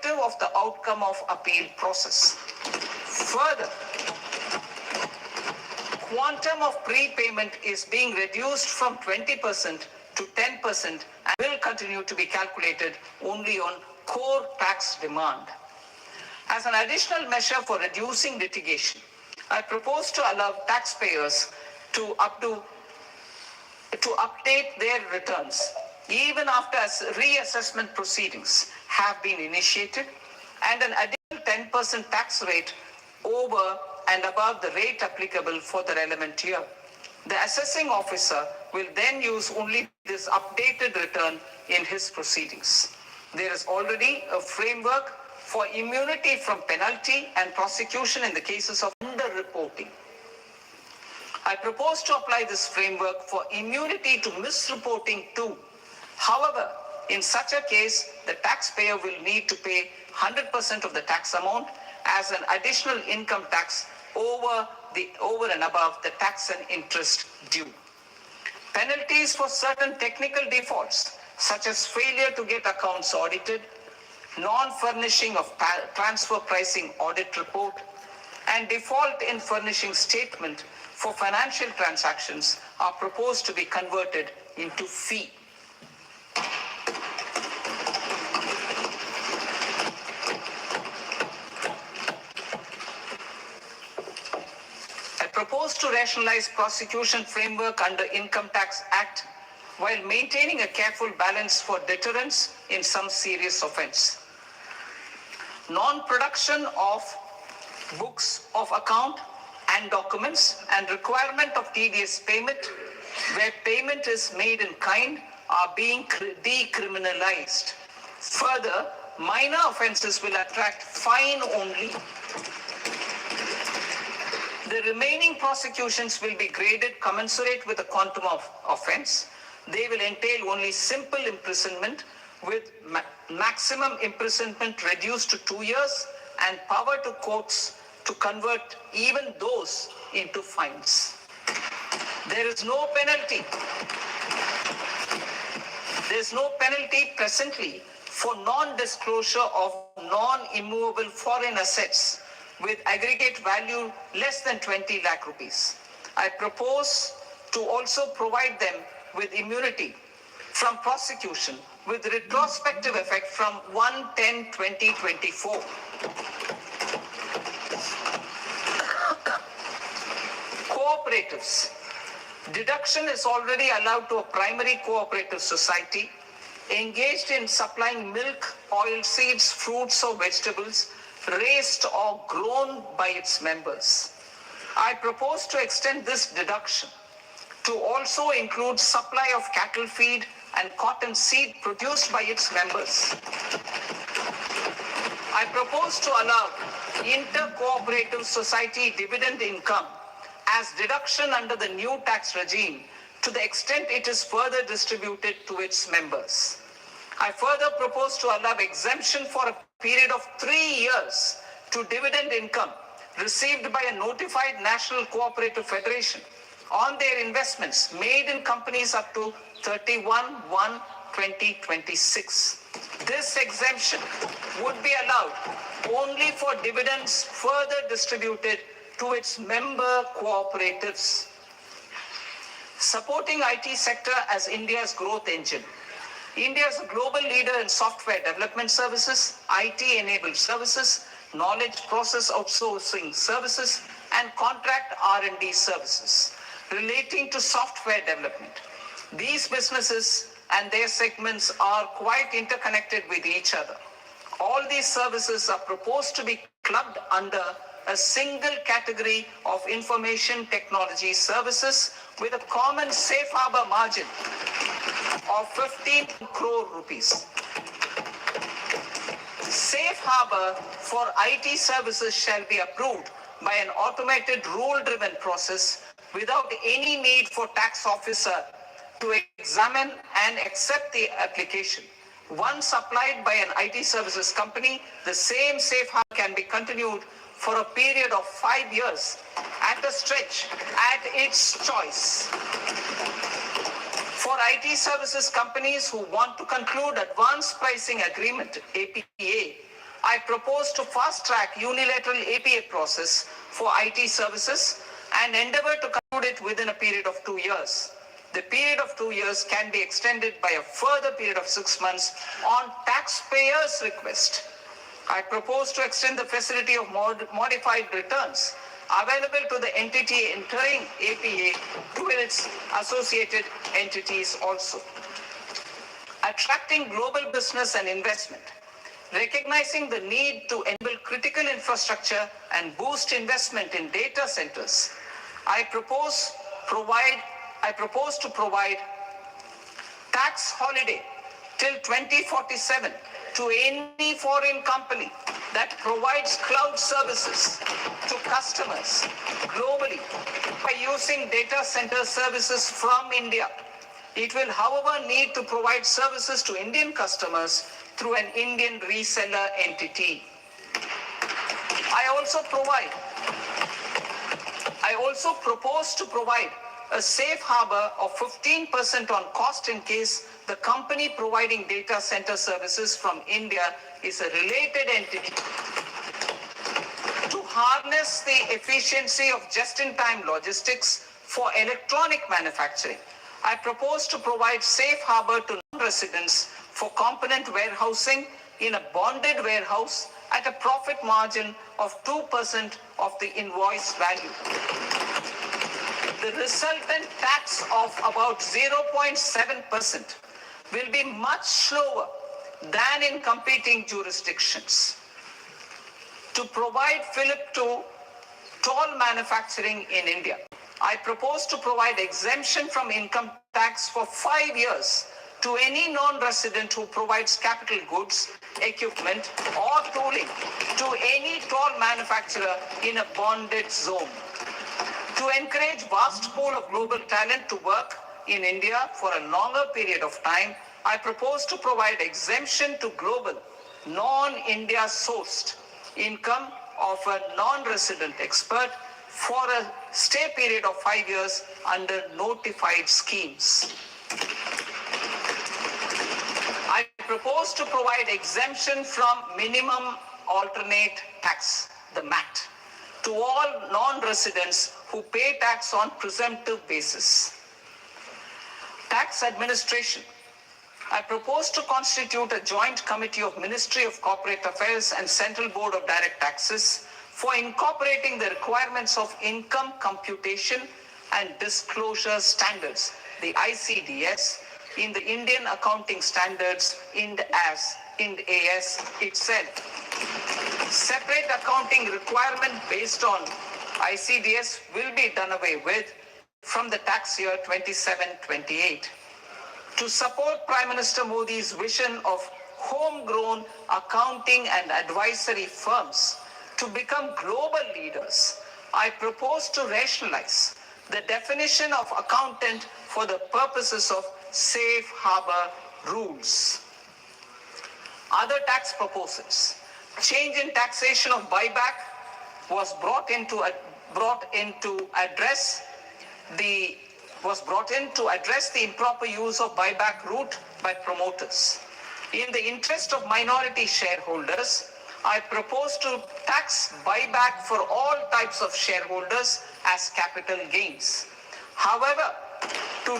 irrespective of the outcome of appeal process. Further, quantum of prepayment is being reduced from 20% to 10% and will continue to be calculated only on core tax demand. As an additional measure for reducing litigation, I propose to allow taxpayers to update their returns even after reassessment proceedings have been initiated, and an additional 10% tax rate over and above the rate applicable for the relevant year. The assessing officer will then use only this updated return in his proceedings. There is already a framework for immunity from penalty and prosecution in the cases of underreporting. I propose to apply this framework for immunity to misreporting too. However, in such a case, the taxpayer will need to pay 100% of the tax amount as an additional income tax over and above the tax and interest due. Penalties for certain technical defaults, such as failure to get accounts audited, non-furnishing of transfer pricing audit report, and default in furnishing statement for financial transactions are proposed to be converted into fee. I propose to rationalize prosecution framework under Income Tax Act while maintaining a careful balance for deterrence in some serious offense. Non-production of books of account and documents and requirement of TDS payment where payment is made in kind are being decriminalized. Further, minor offenses will attract fine only. The remaining prosecutions will be graded commensurate with the quantum of offense. They will entail only simple imprisonment with maximum imprisonment reduced to 2 years and power to courts to convert even those into fines. There is no penalty. There is no penalty presently for non-disclosure of non-immovable foreign assets with aggregate value less than 20 lakh rupees. I propose to also provide them with immunity from prosecution with retrospective effect from 1/10/2024. Cooperatives. Deduction is already allowed to a primary cooperative society engaged in supplying milk, oilseeds, fruits or vegetables raised or grown by its members. I propose to extend this deduction to also include supply of cattle feed and cotton seed produced by its members. I propose to allow inter-cooperative society dividend income as deduction under the new tax regime to the extent it is further distributed to its members. I further propose to allow exemption for a period of 3 years to dividend income received by a notified National Cooperative Federation on their investments made in companies up to 31/1/2026. This exemption would be allowed only for dividends further distributed to its member cooperatives. Supporting IT sector as India's growth engine. India is a global leader in software development services, IT-enabled services, knowledge process outsourcing services, and contract R&D services relating to software development. These businesses and their segments are quite interconnected with each other. All these services are proposed to be clubbed under a single category of information technology services with a common safe harbor margin of 15 crore rupees. Safe harbor for IT services shall be approved by an automated rule-driven process without any need for tax officer to examine and accept the application. Once applied by an IT services company, the same safe harbor can be continued for a period of 5 years at a stretch at its choice. For IT services companies who want to conclude advanced pricing agreement, APA, I propose to fast-track unilateral APA process for IT services and endeavor to conclude it within a period of 2 years. The period of 2 years can be extended by a further period of 6 months on taxpayers' request. I propose to extend the facility of modified returns available to the entity entering APA to its associated entities also. Attracting global business and investment. Recognizing the need to enable critical infrastructure and boost investment in data centers, I propose to provide tax holiday till 2047 to any foreign company that provides cloud services to customers globally by using data center services from India. It will, however, need to provide services to Indian customers through an Indian reseller entity. I also propose to provide a safe harbor of 15% on cost in case the company providing data center services from India is a related entity. To harness the efficiency of just-in-time logistics for electronic manufacturing, I propose to provide safe harbor to non-residents for component warehousing in a bonded warehouse at a profit margin of 2% of the invoice value. The resultant tax of about 0.7% will be much lower than in competing jurisdictions. To provide fillip to toll manufacturing in India, I propose to provide exemption from income tax for 5 years to any non-resident who provides capital goods, equipment, or tooling to any toll manufacturer in a bonded zone. To encourage vast pool of global talent to work in India for a longer period of time, I propose to provide exemption to global, non-India sourced income of a non-resident expert for a stay period of 5 years under notified schemes. I propose to provide exemption from minimum alternate tax, the MAT, to all non-residents who pay tax on presumptive basis. Tax administration. I propose to constitute a joint committee of Ministry of Corporate Affairs and Central Board of Direct Taxes for incorporating the requirements of income computation and disclosure standards, the ICDS, in the Indian accounting standards, Ind AS itself. Separate accounting requirement based on ICDS will be done away with from the tax year 27-28. To support Prime Minister Modi's vision of homegrown accounting and advisory firms to become global leaders, I propose to rationalize the definition of accountant for the purposes of safe harbor rules. Other tax proposals. Change in taxation of buyback was brought in to address the improper use of buyback route by promoters. In the interest of minority shareholders, I propose to tax buyback for all types of shareholders as capital gains. However, to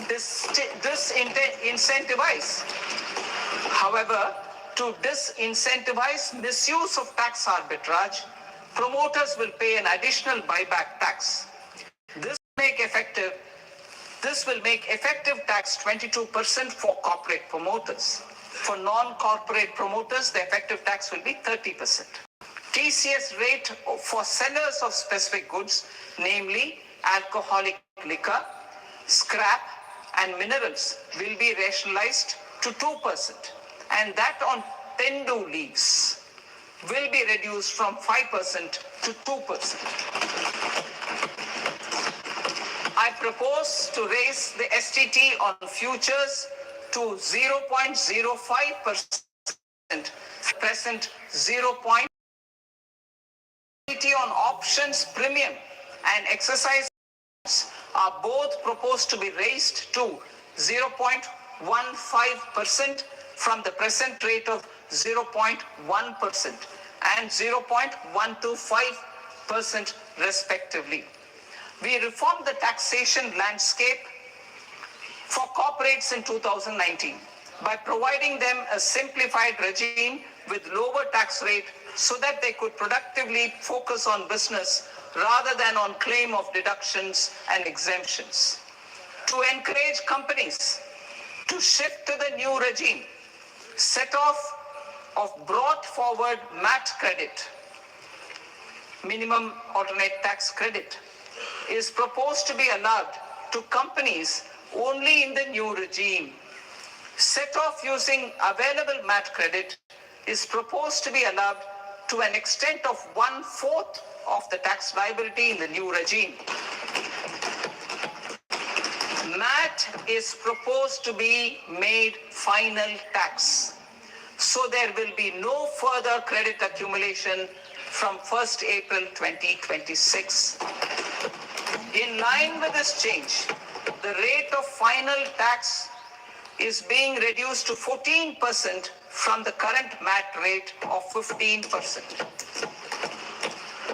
disincentivize misuse of tax arbitrage, promoters will pay an additional buyback tax. This will make effective tax 22% for corporate promoters. For non-corporate promoters, the effective tax will be 30%. TCS rate for sellers of specific goods, namely alcoholic liquor, scrap, and minerals, will be rationalized to 2%, and that on Tendu leaves will be reduced from 5% to 2%. I propose to raise the STT on futures to 0.05%, present 0.0%. STT on options premium and exercise are both proposed to be raised to 0.15% from the present rate of 0.1%. and 0.125% respectively. We reformed the taxation landscape for corporates in 2019 by providing them a simplified regime with lower tax rate so that they could productively focus on business rather than on claim of deductions and exemptions. To encourage companies to shift to the new regime, set off of brought forward MAT credit, minimum alternate tax credit, is proposed to be allowed to companies only in the new regime. Set off using available MAT credit is proposed to be allowed to an extent of 1/4 of the tax liability in the new regime. MAT is proposed to be made final tax, so there will be no further credit accumulation from 1st April 2026. In line with this change, the rate of final tax is being reduced to 14% from the current MAT rate of 15%.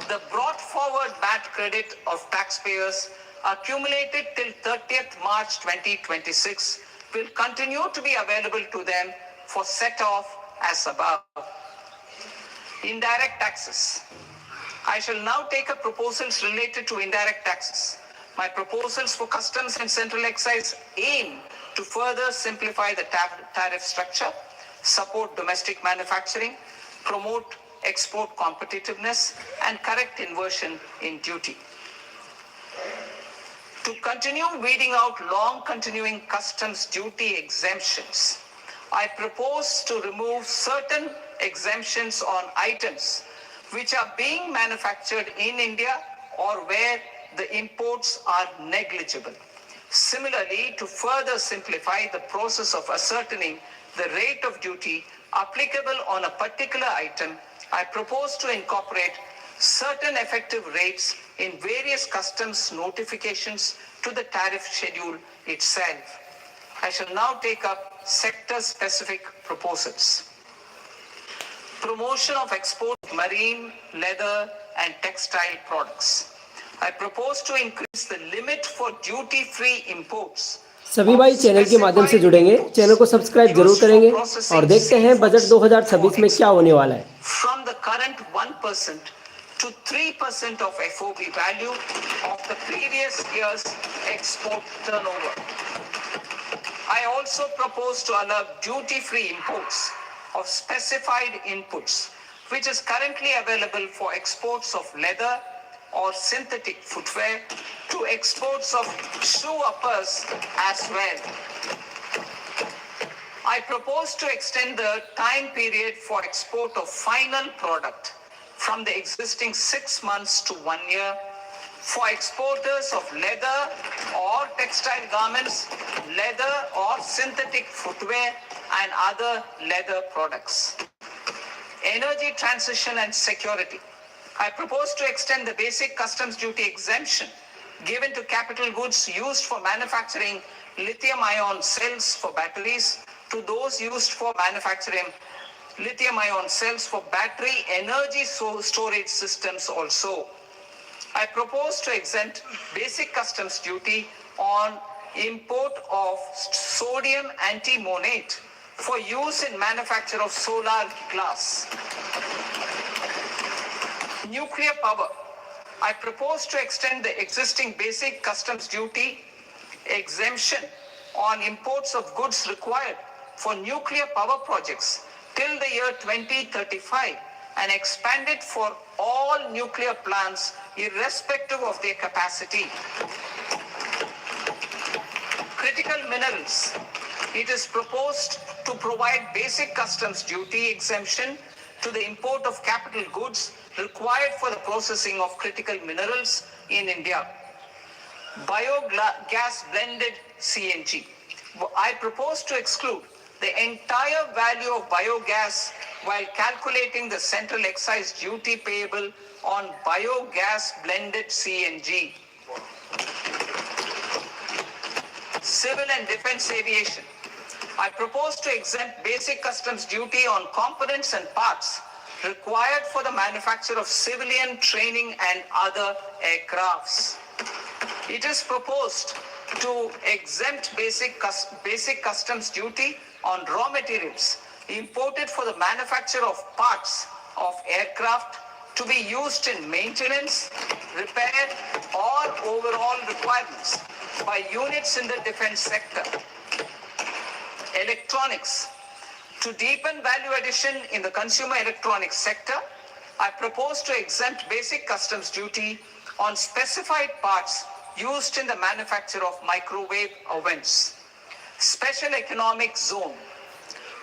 The brought forward MAT credit of taxpayers accumulated till 30th March 2026 will continue to be available to them for set off as above. Indirect taxes. I shall now take up proposals related to indirect taxes. My proposals for customs and central excise aim to further simplify the tariff structure, support domestic manufacturing, promote export competitiveness, and correct inversion in duty. To continue weeding out long continuing customs duty exemptions, I propose to remove certain exemptions on items which are being manufactured in India or where the imports are negligible. Similarly, to further simplify the process of ascertaining the rate of duty applicable on a particular item, I propose to incorporate certain effective rates in various customs notifications to the tariff schedule itself. I shall now take up sector-specific proposals. Promotion of export of marine, leather, and textile products. I propose to increase the limit for duty-free imports. सभी भाई channel के माध्यम से जुड़ेंगे, channel को subscribe जरूर करेंगे और देखते हैं बजट 2026 में क्या होने वाला है. From the current 1% to 3% of FOB value of the previous year's export turnover. I also propose to allow duty-free imports of specified inputs, which is currently available for exports of leather or synthetic footwear to exports of shoe uppers as well. I propose to extend the time period for export of final product from the existing 6 months to 1 year for exporters of leather or textile garments, leather or synthetic footwear and other leather products. Energy transition and security. I propose to extend the basic customs duty exemption given to capital goods used for manufacturing lithium-ion cells for batteries to those used for manufacturing lithium-ion cells for battery energy storage systems also. I propose to exempt basic customs duty on import of sodium antimonate for use in manufacture of solar glass. Nuclear power. I propose to extend the existing basic customs duty exemption on imports of goods required for nuclear power projects till the year 2035 and expand it for all nuclear plants irrespective of their capacity. Critical minerals. It is proposed to provide basic customs duty exemption to the import of capital goods required for the processing of critical minerals in India. Biogas blended CNG. I propose to exclude the entire value of biogas while calculating the central excise duty payable on biogas blended CNG. Civil and defense aviation. I propose to exempt basic customs duty on components and parts required for the manufacture of civilian training and other aircrafts. It is proposed to exempt basic customs duty on raw materials imported for the manufacture of parts of aircraft to be used in maintenance, repair, or overall requirements by units in the defense sector. Electronics. To deepen value addition in the consumer electronics sector, I propose to exempt basic customs duty on specified parts used in the manufacture of microwave ovens. Special economic zone.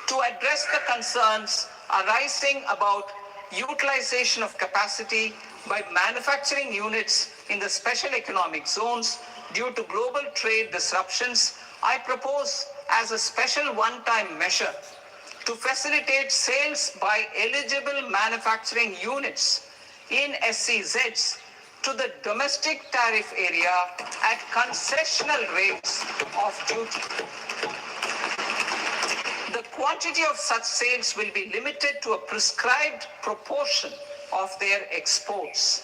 To address the concerns arising about utilization of capacity by manufacturing units in the special economic zones due to global trade disruptions, I propose as a special one-time measure to facilitate sales by eligible manufacturing units in SEZs to the domestic tariff area at concessional rates of duty. The quantity of such sales will be limited to a prescribed proportion of their exports.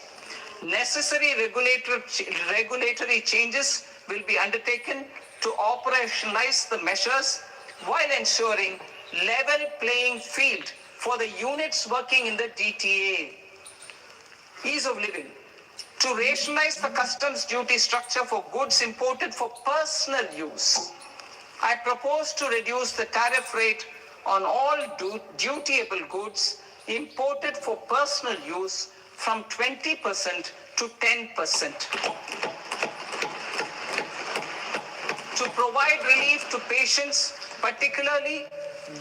Necessary regulatory changes will be undertaken to operationalize the measures while ensuring level playing field for the units working in the DTA. Ease of living. To rationalize the customs duty structure for goods imported for personal use, I propose to reduce the tariff rate on all dutiable goods imported for personal use from 20% to 10%. To provide relief to patients, particularly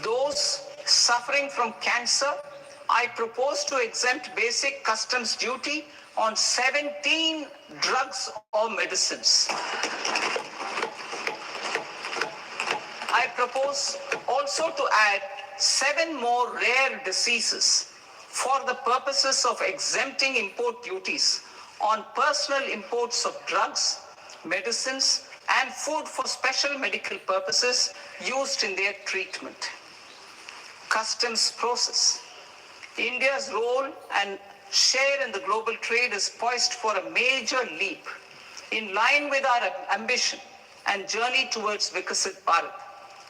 those suffering from cancer, I propose to exempt basic customs duty on 17 drugs or medicines. I propose also to add 7 more rare diseases for the purposes of exempting import duties on personal imports of drugs, medicines, and food for special medical purposes used in their treatment. Customs process. India's role and share in the global trade is poised for a major leap in line with our ambition and journey towards Vikasit Bharat.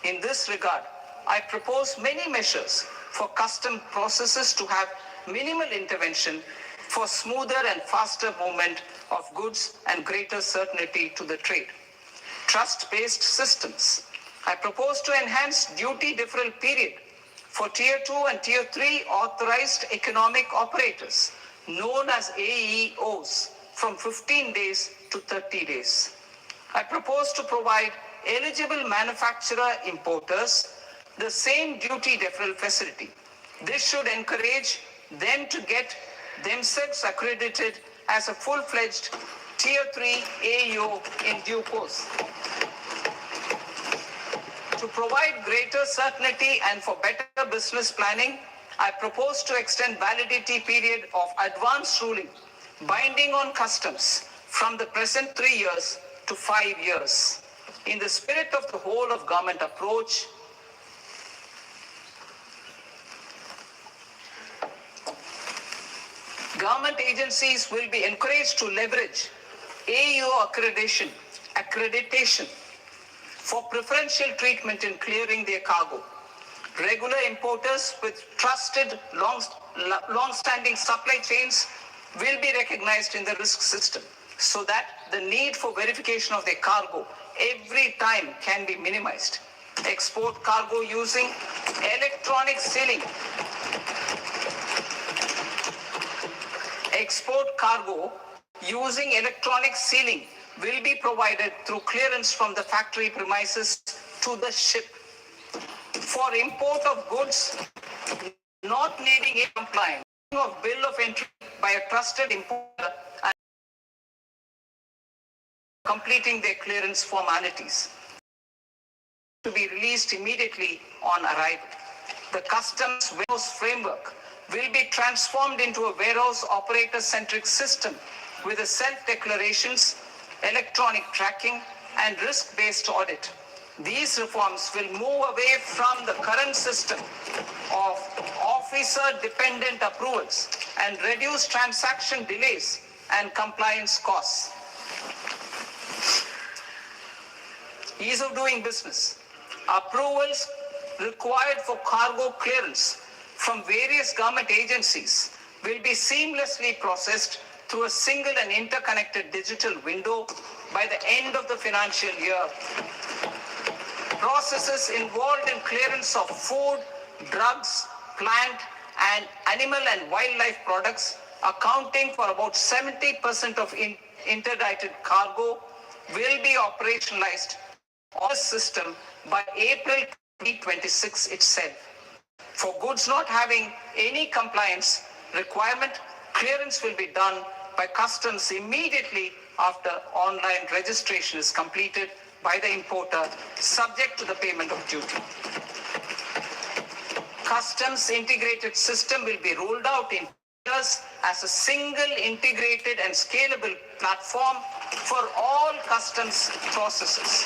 In this regard, I propose many measures for custom processes to have minimal intervention for smoother and faster movement of goods and greater certainty to the trade. Trust-based systems. I propose to enhance duty deferral period for Tier 2 and Tier 3 authorized economic operators, known as AEOs, from 15 days to 30 days. I propose to provide eligible manufacturer importers the same duty deferral facility. This should encourage them to get themselves accredited as a full-fledged Tier 3 AEO in due course. To provide greater certainty and for better business planning, I propose to extend validity period of advance ruling binding on customs from the present 3 years to 5 years. In the spirit of the whole of government approach, government agencies will be encouraged to leverage AEO accreditation for preferential treatment in clearing their cargo. Regular importers with trusted long-standing supply chains will be recognized in the risk system so that the need for verification of their cargo every time can be minimized. Export cargo using electronic sealing. Export cargo using electronic sealing will be provided through clearance from the factory premises to the ship. For import of goods not needing a compliance of bill of entry by a trusted importer and completing their clearance formalities to be released immediately on arrival. The customs warehouse framework will be transformed into a warehouse operator-centric system with a self-declarations, electronic tracking, and risk-based audit. These reforms will move away from the current system of office officer-dependent approvals and reduce transaction delays and compliance costs. Ease of doing business. Approvals required for cargo clearance from various government agencies will be seamlessly processed through a single and interconnected digital window by the end of the financial year. Processes involved in clearance of food, drugs, plant, and animal and wildlife products, accounting for about 70% of interdicted cargo, will be operationalized on the system by April 2026 itself. For goods not having any compliance requirement, clearance will be done by customs immediately after online registration is completed by the importer, subject to the payment of duty. Customs integrated system will be rolled out in years as a single integrated and scalable platform for all customs processes.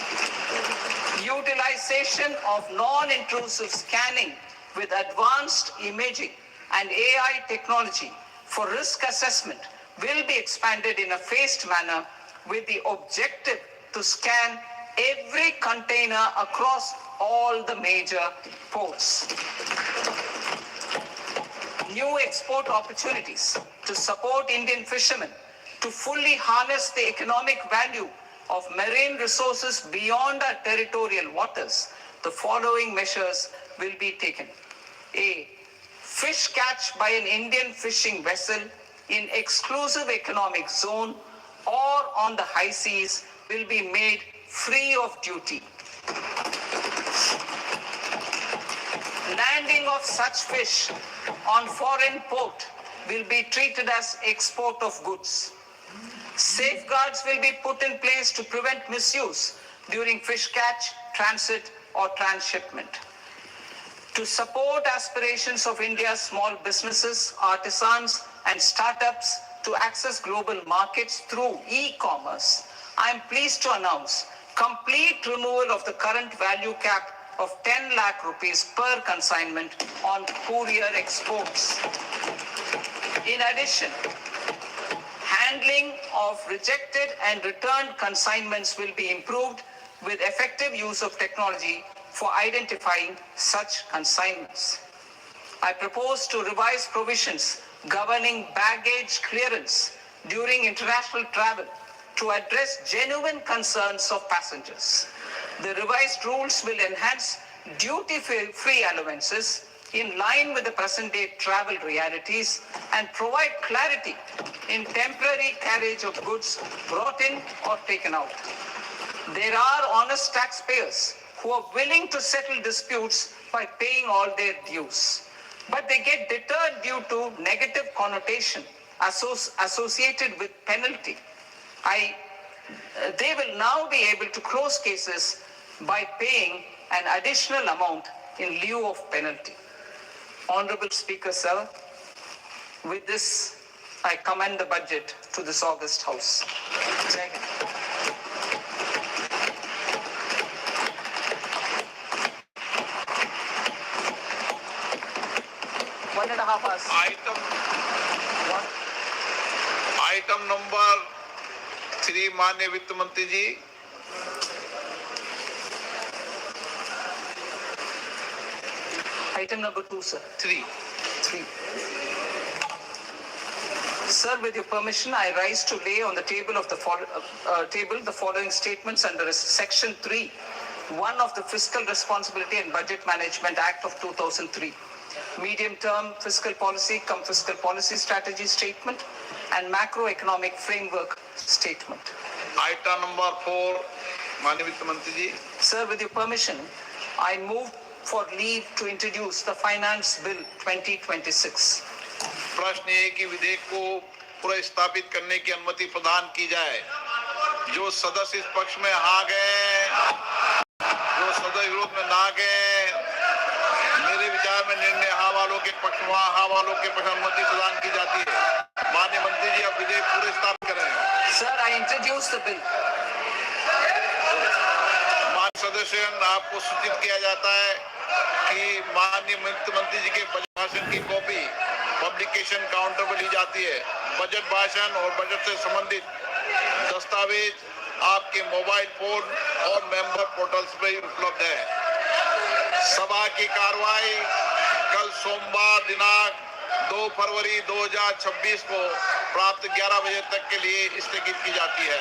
Utilization of non-intrusive scanning with advanced imaging and AI technology for risk assessment will be expanded in a phased manner with the objective to scan every container across all the major ports. New export opportunities to support Indian fishermen to fully harness the economic value of marine resources beyond our territorial waters. The following measures will be taken. A. Fish catch by an Indian fishing vessel in exclusive economic zone or on the high seas will be made free of duty. Landing of such fish on foreign port will be treated as export of goods. Safeguards will be put in place to prevent misuse during fish catch, transit, or transshipment. To support aspirations of India's small businesses, artisans, and startups to access global markets through e-commerce, I am pleased to announce complete removal of the current value cap of 10 lakh rupees per consignment on courier exports. In addition, handling of rejected and returned consignments will be improved with effective use of technology for identifying such consignments. I propose to revise provisions governing baggage clearance during international travel to address genuine concerns of passengers. The revised rules will enhance duty-free allowances in line with the present-day travel realities and provide clarity in temporary carriage of goods brought in or taken out. There are honest taxpayers who are willing to settle disputes by paying all their dues, but they get deterred due to negative connotation associated with penalty. They will now be able to close cases by paying an additional amount in lieu of penalty. Honorable Speaker, sir, with this, I commend the budget to this august House. Jai Hind. Item number 3 माननीय वित्त मंत्री जी। Item number 2, sir. 3. Sir, with your permission, I rise to lay on the table of the following statements under Section 3, 1 of the Fiscal Responsibility and Budget Management Act of 2003. Medium-term fiscal policy, fiscal policy strategy statement, and macroeconomic framework statement. Item number 4 माननीय वित्त मंत्री जी। Sir, with your permission, I move for leave to introduce the Finance Bill 2026. प्रश्न ये कि विधेयक को पुनर्स्थापित करने की अनुमति प्रदान की जाए। जो सदस्य इस पक्ष में हाँ गए, जो सदस्य विरोध में ना गए, मेरे विचार में निर्णय हाँ वालों के पक्ष में हाँ वालों के पक्ष अनुमति प्रदान की जाती है। माननीय मंत्री जी, अब विधेयक पुनर्स्थापित करें। Sir, I introduce the bill. माननीय सदस्य, आपको सूचित किया जाता है कि माननीय वित्त मंत्री जी के भाषण की कॉपी पब्लिकेशन काउंटर पर ली जाती है। बजट भाषण और बजट से संबंधित दस्तावेज आपके मोबाइल फोन और मेंबर पोर्टल्स पर उपलब्ध है। सभा की कार्रवाई कल सोमवार दिनांक 2 फरवरी 2026 को प्राप्त 11 बजे तक के लिए स्थगित की जाती है।